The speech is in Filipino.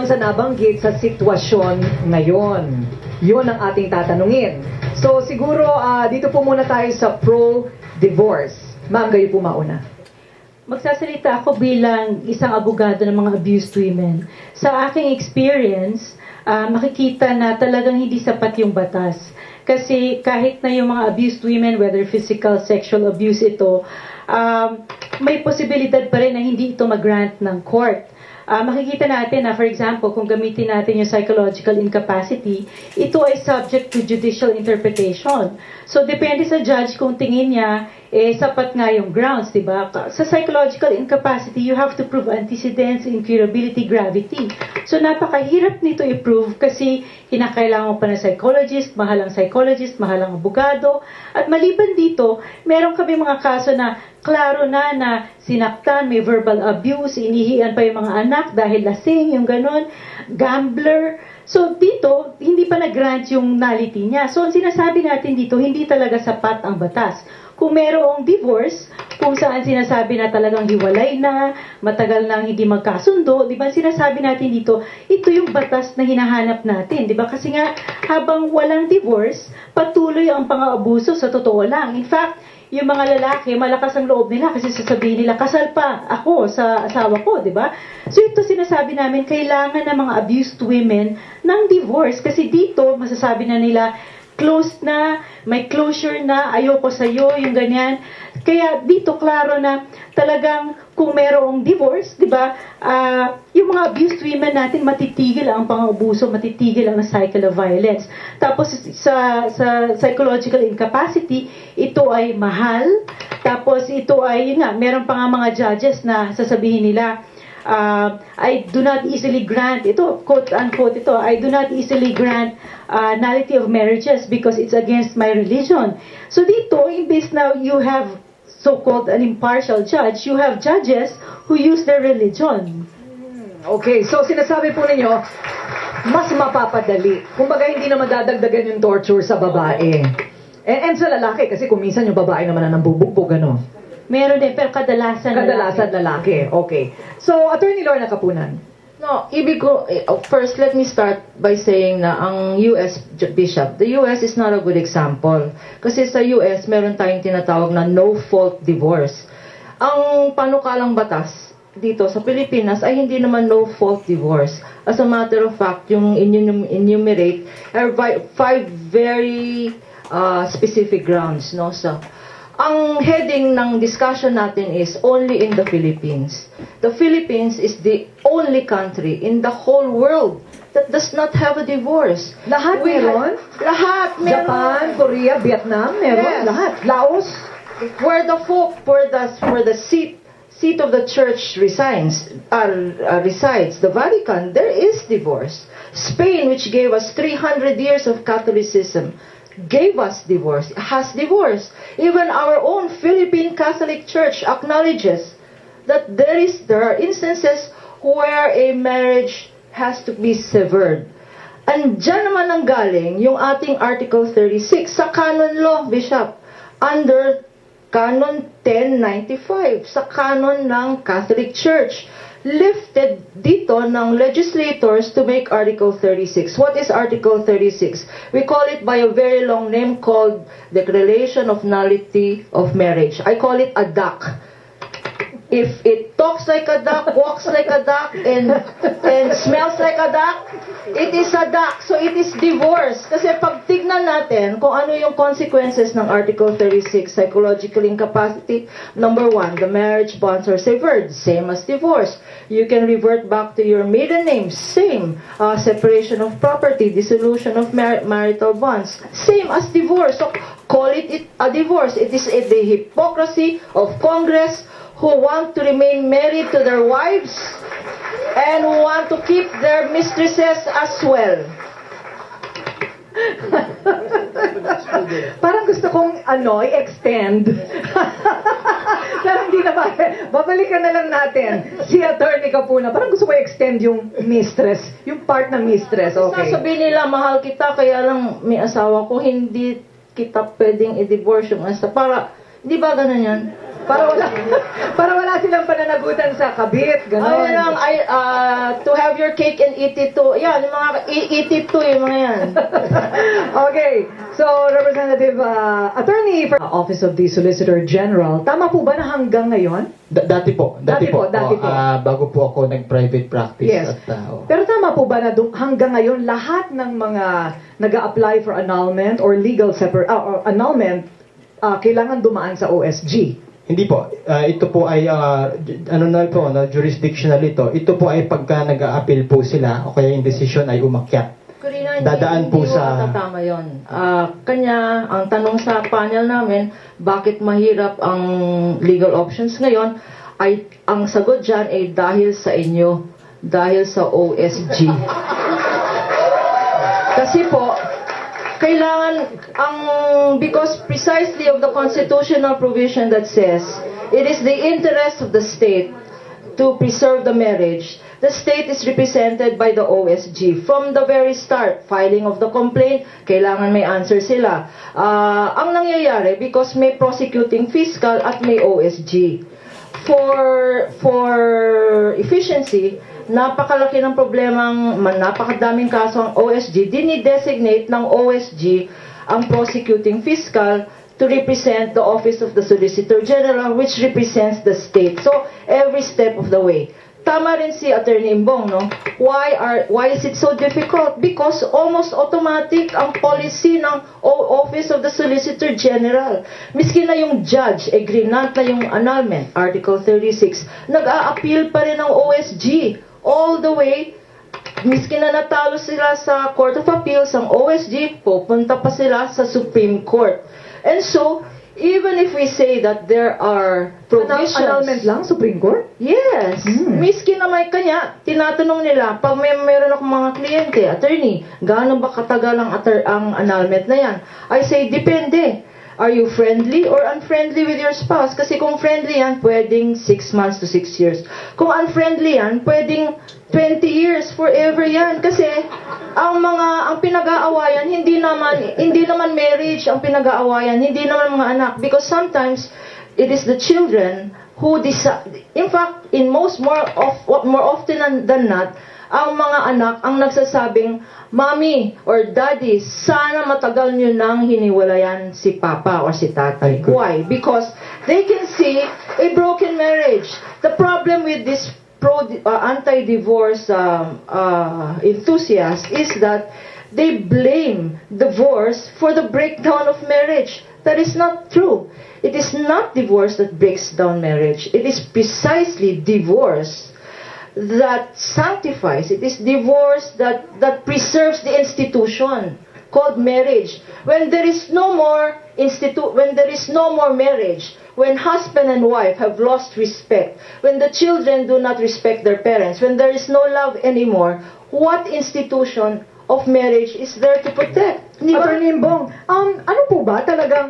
sa nabanggit sa sitwasyon ngayon? Yun ang ating tatanungin. So siguro dito po muna tayo sa pro-divorce. Ma'am, kayo po mauna. Magsasalita ako bilang isang abogado ng mga abused women. Sa aking experience, makikita na talagang hindi sapat yung batas. Kasi kahit na yung mga abused women, whether physical, sexual abuse ito, may posibilidad pa rin na hindi ito mag-grant ng court. Makikita natin na, for example, kung gamitin natin yung psychological incapacity, ito ay subject to judicial interpretation. So, depende sa judge kung tingin niya, sapat nga yung grounds, di ba? Sa psychological incapacity, you have to prove antecedents, incurability, gravity. So, napakahirap nito i-prove kasi kinakailangan mo pa ng psychologist, mahal ang abogado. At maliban dito, meron kami mga kaso na klaro na sinaktan, may verbal abuse, inihian pa yung mga anak dahil lasing, yung ganon, gambler. So dito, hindi pa nag-grant yung nullity niya. So ang sinasabi natin dito, hindi talaga sapat ang batas. Kung merong divorce, kung saan sinasabi na talagang hiwalay na, matagal nang hindi magkasundo, di ba sinasabi natin dito, ito yung batas na hinahanap natin, di ba? Kasi nga, habang walang divorce, patuloy ang pang-aabuso sa totoo lang. In fact, yung mga lalaki, malakas ang loob nila kasi sasabihin nila, kasal pa ako sa asawa ko, di ba? So ito sinasabi namin, kailangan ng mga abused women ng divorce kasi dito, masasabi na nila, closed na, may closure na, ayoko sa'yo, yung ganyan. Kaya dito, klaro na talagang kung merong divorce, di ba, yung mga abused women natin, matitigil ang pang-abuso, matitigil ang cycle of violence. Tapos sa psychological incapacity, ito ay mahal. Tapos ito ay, yun nga, meron pa nga mga judges na sasabihin nila, I do not easily grant, ito, quote-unquote ito, I do not easily grant nullity of marriages because it's against my religion. So dito, imbes now you have so-called an impartial judge, you have judges who use their religion. Okay, so sinasabi po ninyo, mas mapapadali. Kumbaga hindi na madadagdagan yung torture sa babae. And sa lalaki, kasi kung minsan yung babae naman na nambubugbog, ano? Meron din, pero kadalasan lalaki. Okay. So, Attorney Lorna Kapunan. No, ibig ko, first let me start by saying na ang US Bishop, the US is not a good example. Kasi sa US, meron tayong tinatawag na no-fault divorce. Ang panukalang batas dito sa Pilipinas ay hindi naman no-fault divorce. As a matter of fact, yung enumerate are 5 very specific grounds, no? So, ang heading ng discussion natin is only in the Philippines. The Philippines is the only country in the whole world that does not have a divorce. Lahat meron? Lahat meron. Japan, Korea, Vietnam, meron? Yes. Lahat. Laos? Where the seat of the church resides, the Vatican, there is divorce. Spain, which gave us 300 years of Catholicism, gave us divorce, has divorce. Even our own Philippine Catholic Church acknowledges that there are instances where a marriage has to be severed. And dyan naman ang galing yung ating Article 36 sa canon law, Bishop, under Canon 1095, sa canon ng Catholic Church, lifted dito ng legislators to make Article 36. What is Article 36? We call it by a very long name called Declaration of Nullity of Marriage. I call it a DAC. If it talks like a duck, walks like a duck, and smells like a duck, it is a duck. So it is divorce. Kasi pag tignan natin kung ano yung consequences ng Article 36, psychological incapacity, number 1, the marriage bonds are severed, same as divorce. You can revert back to your maiden name, same. Separation of property, dissolution of marital bonds, same as divorce. So call it a divorce. It is the hypocrisy of Congress who want to remain married to their wives and who want to keep their mistresses as well. Parang gusto kong i-extend. Pero hindi na ba? Babalikan na lang natin si Attorney Kapuna. Parang gusto ko i-extend yung mistress, yung part ng mistress. Okay. Sasabihin nila, mahal kita, kaya lang may asawa ko, hindi kita pwedeng i-divorce yung asawa. Para, di ba ganun yan? Para wala silang pananagutan sa kabit, gano'n. Ay lang, to have your cake and eat it too. Yan, yung mga eat it too, yung mga yan. Okay, so Representative Attorney for Office of the Solicitor General, tama po ba na hanggang ngayon? Dati po. Dati po. Bago po ako nag-private practice. Yes. At, Pero tama po ba na hanggang ngayon lahat ng mga nag-a-apply for annulment or legal or annulment kailangan dumaan sa OSG? Hindi po. Ito po ay, jurisdictional ito. Ito po ay pagka nag-a-appeal po sila o kaya yung decision ay umakyat. Corina, Dadaan po hindi sa- matatama yun. Kanya, ang tanong sa panel namin, bakit mahirap ang legal options ngayon, ay ang sagot dyan ay dahil sa inyo, dahil sa OSG. Kasi po, kailangan because precisely of the constitutional provision that says it is the interest of the state to preserve the marriage. The state is represented by the OSG. From the very start, filing of the complaint, kailangan may answer sila. Ang nangyayari, because may prosecuting fiscal at may OSG. For efficiency, napakalaki ng problemang, napakadaming kaso ang OSG, dinidesignate ng OSG ang prosecuting fiscal to represent the Office of the Solicitor General, which represents the state. So, every step of the way. Tama rin si Attorney Imbong, no? Why is it so difficult? Because almost automatic ang policy ng Office of the Solicitor General. Miski na yung judge, grinant na yung annulment, Article 36, nag-a-appeal pa rin ng OSG. All the way, miski na natalo sila sa Court of Appeals, ang OSG, pupunta pa sila sa Supreme Court. And so, even if we say that there are provisions... Annulment lang, Supreme Court? Yes. Miski na may kanya, tinatanong nila, pag meron akong mga kliyente, attorney, gaano ba katagal ang annulment na yan? I say, depende. Are you friendly or unfriendly with your spouse? Kasi kung friendly yan, pwedeng 6 months to 6 years. Kung unfriendly yan, pwedeng 20 years, forever yan. Kasi ang pinag-aawayan, hindi naman marriage ang pinag-aawayan, hindi naman mga anak. Because sometimes, it is the children who decide. In fact, more often than not, ang mga anak ang nagsasabing, Mommy or Daddy, sana matagal nyo nang hiniwalayan si Papa or si Tatay. Why? Because they can see a broken marriage. The problem with this anti-divorce enthusiasts is that they blame divorce for the breakdown of marriage. That is not true. It is not divorce that breaks down marriage. It is precisely divorce that sanctifies. It is divorce that preserves the institution called marriage. When there is no more marriage, when husband and wife have lost respect, when the children do not respect their parents, when there is no love anymore, what institution of marriage is there to protect? Attorney Imbong, ano po ba talagang